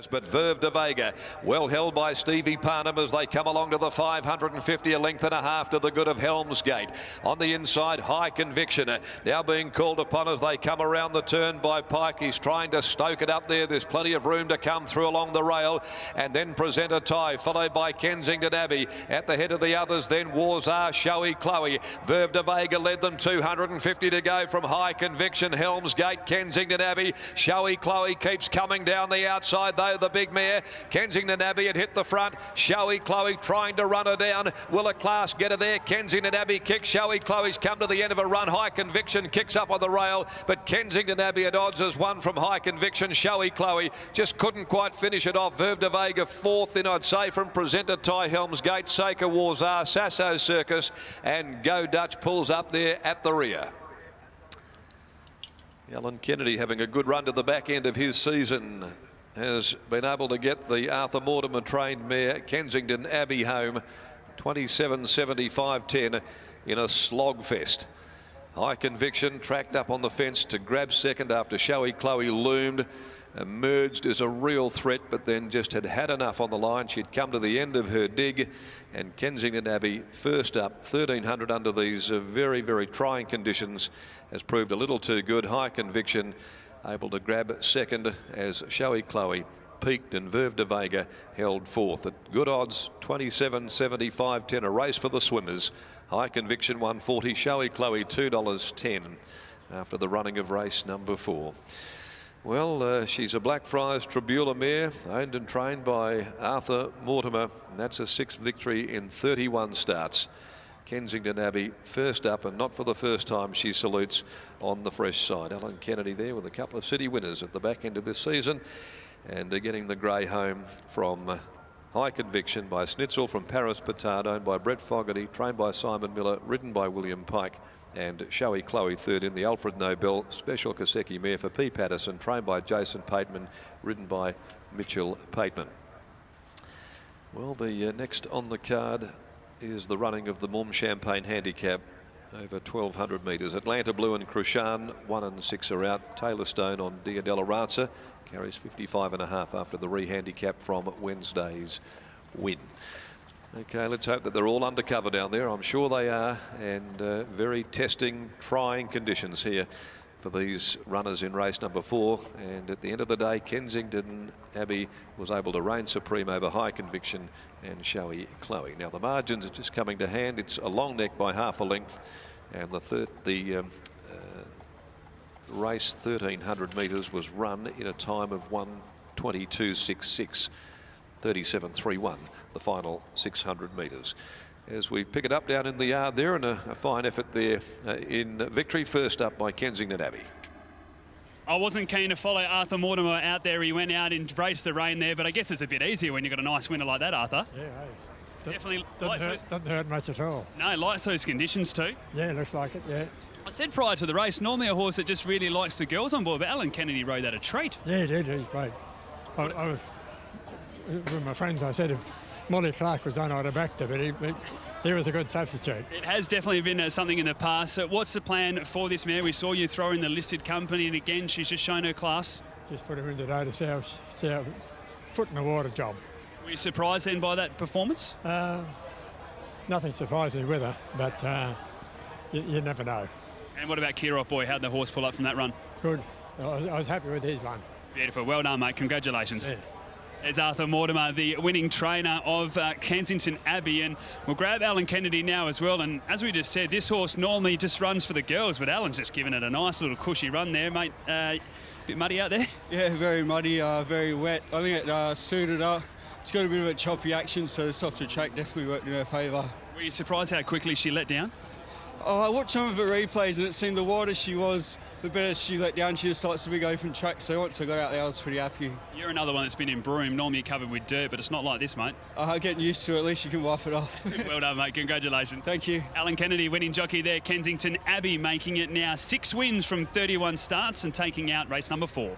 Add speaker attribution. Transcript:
Speaker 1: But Verve de Vega, well held by Stevie Parnham as they come along to the 550, a length and a half to the good of Helmsgate. On the inside, High Conviction, now being called upon as they come around the turn by Pike. He's trying to stoke it up there. There's plenty of room to come through along the rail. And then Present a Tie, followed by Kensington Abbey. At the head of the others, then Warzar, Showy Chloe. Verve de Vega led them 250 to go from High Conviction, Helmsgate, Kensington Abbey. Showy Chloe keeps coming down the outside though. The big mare, Kensington Abbey, had hit the front. Showy Chloe trying to run her down. Will a class get her there? Kensington Abbey kicks. Showy Chloe's come to the end of a run. High Conviction kicks up on the rail, but Kensington Abbey at odds as one from High Conviction. Showy Chloe just couldn't quite finish it off. Verve de Vega fourth in, I'd say, from Presenter Ty, Helmsgate, Saker Warzar, Sasso Circus, and Go Dutch pulls up there at the rear. Alan Kennedy having a good run to the back end of his season, has been able to get the Arthur Mortimer trained mare Kensington Abbey home 27.75.10 in a slogfest. High Conviction tracked up on the fence to grab second after Showy Chloe loomed, emerged as a real threat, but then just had enough on the line. She'd come to the end of her dig, and Kensington Abbey first up, 1300 under these very, very trying conditions, has proved a little too good. High Conviction able to grab second as Showy Chloe peaked, and Verve de Vega held fourth at good odds, 27.75.10, a race for the swimmers. High Conviction 140, Showy Chloe $2.10 after the running of race number 4. Well, she's a Blackfriars Tribula mare, owned and trained by Arthur Mortimer, and that's a 6th victory in 31 starts. Kensington Abbey first up, and not for the first time she salutes on the fresh side. Alan Kennedy there with a couple of city winners at the back end of this season, and getting the grey home from High Conviction by Snitzel from Paris Petard, owned by Brett Fogarty, trained by Simon Miller, ridden by William Pike, and Showy Chloe third in the Alfred Nobel Special Koseki mare for P. Patterson, trained by Jason Pateman, ridden by Mitchell Pateman. Well, the next on the card is the running of the Mum Champagne Handicap over 1200 metres. Atlanta Blue and Krushan 1 and 6 are out. Taylor Stone on Dia Della Razza carries 55.5 after the re-handicap from Wednesday's win. Okay, let's hope that they're all undercover down there. I'm sure they are, and very testing, trying conditions here for these runners in race number 4. And at the end of the day, Kensington Abbey was able to reign supreme over High Conviction and Showy Chloe. Now the margins are just coming to hand. It's a long neck by half a length, and the race 1300 metres was run in a time of 1:22.66, 37.31 the final 600 metres. As we pick it up down in the yard there, and a fine effort there in victory. First up by Kensington Abbey.
Speaker 2: I wasn't keen to follow Arthur Mortimer out there. He went out and embraced the rain there, but I guess it's a bit easier when you've got a nice winner like that, Arthur.
Speaker 3: Yeah, hey.
Speaker 2: Definitely
Speaker 3: doesn't hurt much at all.
Speaker 2: No, likes those conditions too.
Speaker 3: Yeah, looks like it, yeah.
Speaker 2: I said prior to the race, normally a horse that just really likes the girls on board, but Alan Kennedy rode that a treat.
Speaker 3: Yeah, he did. He's great. I was, with my friends, I said if Molly Clark was on, I'd have backed her, but he was a good substitute.
Speaker 2: It has definitely been something in the past. So what's the plan for this mare? We saw you throw in the listed company, and again, she's just shown her class.
Speaker 3: Just put him in today to see how foot in the water job.
Speaker 2: Were you surprised then by that performance?
Speaker 3: Nothing surprised me with her, but you never know.
Speaker 2: And what about Kirov Boy? How'd the horse pull up from that run?
Speaker 3: Good. I was happy with his run.
Speaker 2: Beautiful. Well done, mate. Congratulations.
Speaker 3: Yeah.
Speaker 2: There's Arthur Mortimer, the winning trainer of Kensington Abbey, and we'll grab Alan Kennedy now as well. And as we just said, this horse normally just runs for the girls, but Alan's just given it a nice little cushy run there, mate. Bit muddy out there?
Speaker 4: Yeah, very muddy, very wet. I think it suited her. It's got a bit of a choppy action, so the softer track definitely worked in her favour.
Speaker 2: Were you surprised how quickly she let down?
Speaker 4: Oh, I watched some of her replays, and it seemed the wider she was, the better she let down. She just likes the big open track, so once I got out there, I was pretty happy.
Speaker 2: You're another one that's been in Broome, normally covered with dirt, but it's not like this, mate.
Speaker 4: Getting used to it, at least you can wipe it off.
Speaker 2: Well done, mate. Congratulations.
Speaker 4: Thank you.
Speaker 2: Alan Kennedy, winning jockey there. Kensington Abbey making it now 6 wins from 31 starts and taking out race number 4.